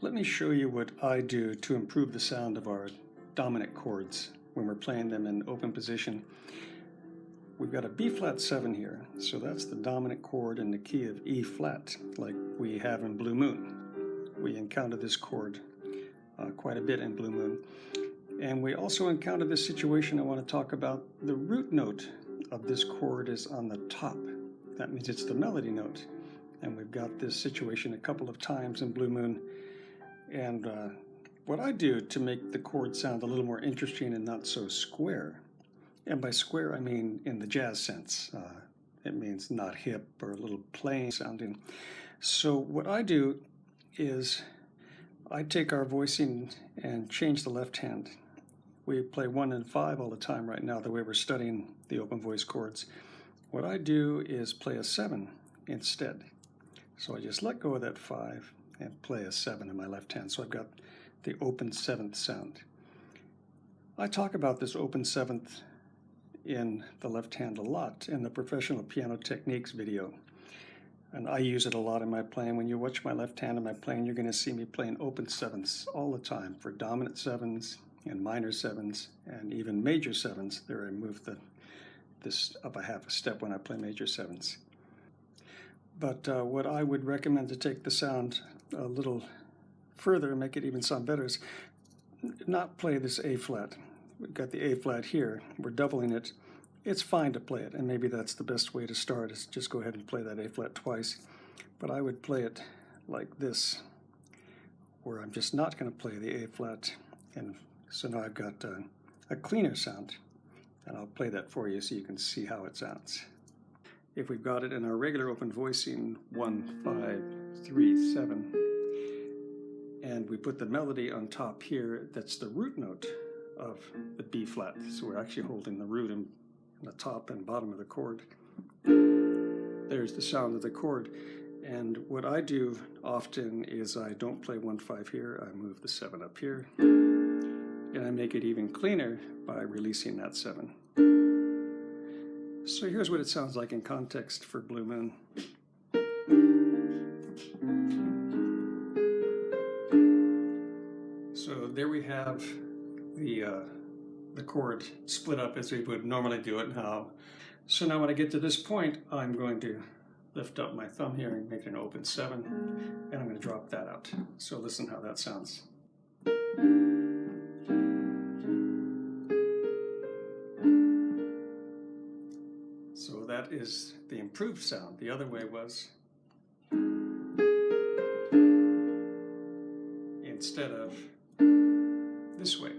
Let me show you what I do to improve the sound of our dominant chords when we're playing them in open position. We've got a B flat 7 here, so that's the dominant chord in the key of E flat, like we have in Blue Moon. We encounter this chord quite a bit in Blue Moon. And we also encounter this situation I want to talk about. The root note of this chord is on the top. That means it's the melody note. And we've got this situation a couple of times in Blue Moon. And what I do to make the chord sound a little more interesting and not so square, and by square I mean in the jazz sense, it means not hip or a little plain sounding. So what I do is I take our voicing and change the left hand. We play 1 and 5 all the time right now, the way we're studying the open voice chords. What I do is play a 7 instead. So I just let go of that 5 and play a 7 in my left hand. So I've got the open 7th sound. I talk about this open 7th in the left hand a lot in the Professional Piano Techniques video. And I use it a lot in my playing. When you watch my left hand in my playing, you're going to see me playing open 7ths all the time for dominant 7s and minor 7s and even major 7s. There I move this up a half a step when I play major 7s. But what I would recommend to take the sound a little further and make it even sound better is not play this A flat. We've got the A flat here. We're doubling it. It's fine to play it, and maybe that's the best way to start, is just go ahead and play that A flat twice. But I would play it like this, where I'm just not going to play the A flat. And so now I've got a cleaner sound, and I'll play that for you so you can see how it sounds. If we've got it in our regular open voicing, 1, 5, 3, 7, and we put the melody on top here, that's the root note of the B flat. So we're actually holding the root in the top and bottom of the chord. There's the sound of the chord. And what I do often is I don't play 1, 5 here, I move the 7 up here, and I make it even cleaner by releasing that 7. So here's what it sounds like in context for Blue Moon. So there we have the chord split up as we would normally do it now. So now when I get to this point, I'm going to lift up my thumb here and make it an open 7, and I'm going to drop that out. So listen how that sounds. So that is the improved sound. The other way was instead of this way.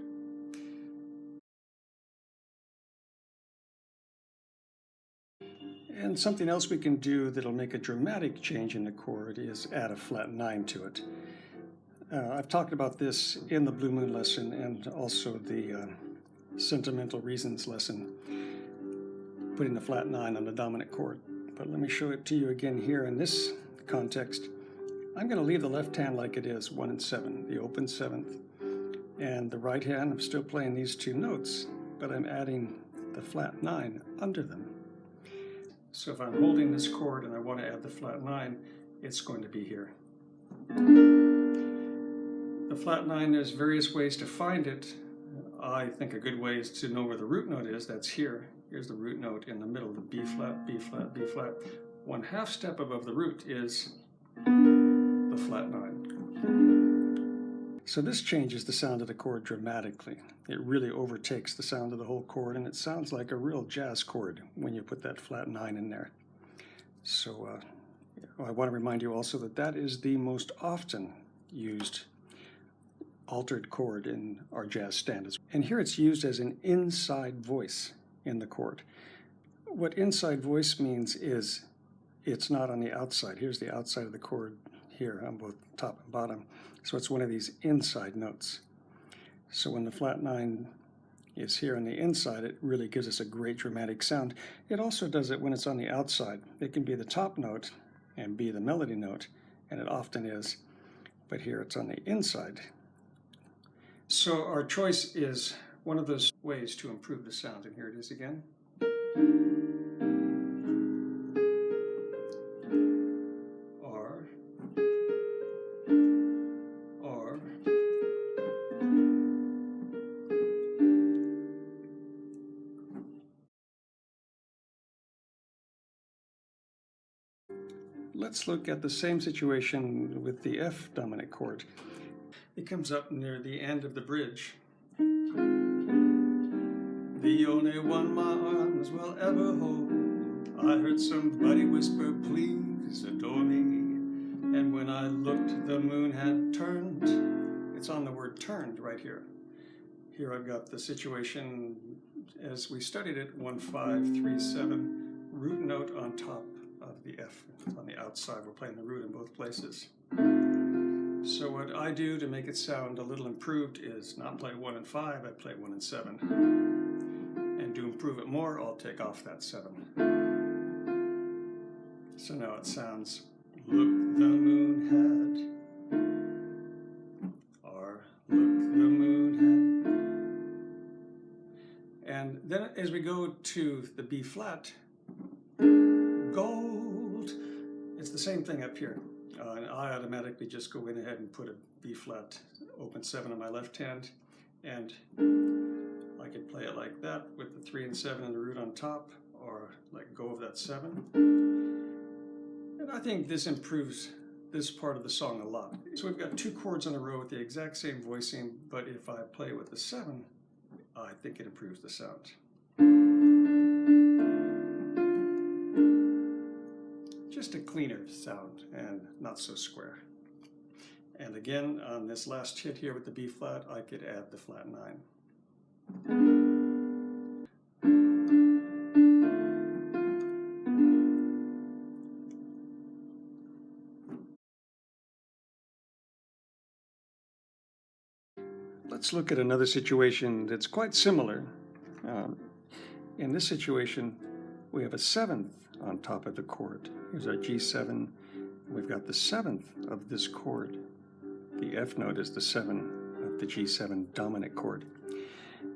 And something else we can do that'll make a dramatic change in the chord is add a flat 9 to it. I've talked about this in the Blue Moon lesson and also the Sentimental Reasons lesson, putting the flat 9 on the dominant chord. But let me show it to you again here in this context. I'm going to leave the left hand like it is, 1 and 7, the open 7th. And the right hand, I'm still playing these 2 notes, but I'm adding the flat 9 under them. So if I'm holding this chord and I want to add the flat 9, it's going to be here. The flat 9, there's various ways to find it. I think a good way is to know where the root note is. That's here. Here's the root note in the middle, the B flat, B flat, B flat. 1/2 step above the root is the flat 9. So this changes the sound of the chord dramatically. It really overtakes the sound of the whole chord, and it sounds like a real jazz chord when you put that flat 9 in there. So I want to remind you also that that is the most often used altered chord in our jazz standards. And here it's used as an inside voice in the chord. What inside voice means is it's not on the outside. Here's the outside of the chord here on both top and bottom. So it's one of these inside notes. So when the flat 9 is here on the inside, it really gives us a great dramatic sound. It also does it when it's on the outside. It can be the top note and be the melody note, and it often is, but here it's on the inside. So our choice is one of those ways to improve the sound, and here it is again. Or let's look at the same situation with the F dominant chord. It comes up near the end of the bridge. The only one my arms will ever hold. I heard somebody whisper, please adore me. And when I looked, the moon had turned. It's on the word turned right here. Here I've got the situation as we studied it, 1, 5, 3, 7, root note on top of the F. On the outside, we're playing the root in both places. So what I do to make it sound a little improved is not play 1 and 5, I play 1 and 7. And to improve it more, I'll take off that 7. So now it sounds, look the moon had, or look the moon had. And then as we go to the B flat, gold, it's the same thing up here. And I automatically just go in ahead and put a B flat open 7 on my left hand, and I could play it like that with the 3 and 7 and the root on top, or let go of that 7. And I think this improves this part of the song a lot. So we've got 2 chords in a row with the exact same voicing, but if I play with the 7, I think it improves the sound. Just a cleaner sound and not so square. And again, on this last hit here with the B flat, I could add the flat 9. Let's look at another situation that's quite similar. In this situation, we have a 7th on top of the chord. Here's our G7. We've got the 7th of this chord. The F note is the 7 of the G7 dominant chord.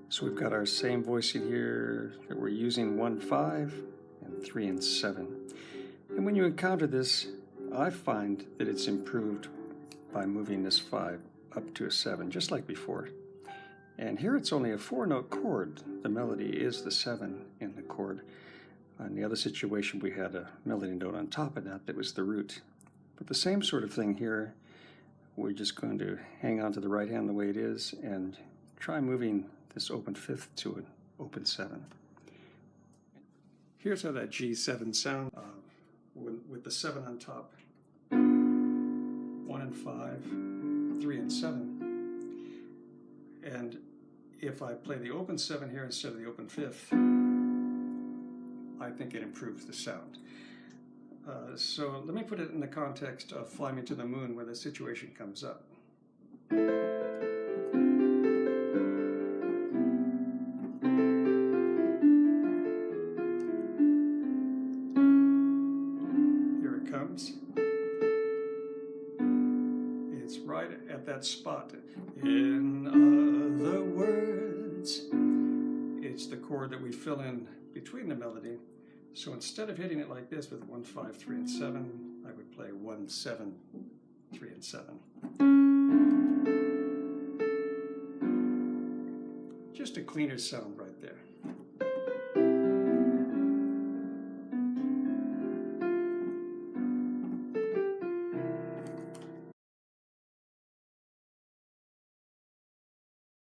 So we've got our same voicing here that we're using 1, 5, and 3 and 7. And when you encounter this, I find that it's improved by moving this 5 up to a 7, just like before. And here it's only a 4-note chord. The melody is the 7 in the chord. In the other situation, we had a melody note on top of that was the root. But the same sort of thing here, we're just going to hang on to the right hand the way it is and try moving this open 5th to an open 7. Here's how that G7 sounds with the 7 on top. 1 and 5, 3 and 7. And if I play the open 7 here instead of the open 5th, I think it improves the sound. So let me put it in the context of Fly Me to the Moon, where the situation comes up. Here it comes. It's right at that spot. In other words, it's the chord that we fill in between the melody. So instead of hitting it like this with 1, 5, 3 and 7, I would play 1, 7, 3 and 7. Just a cleaner sound right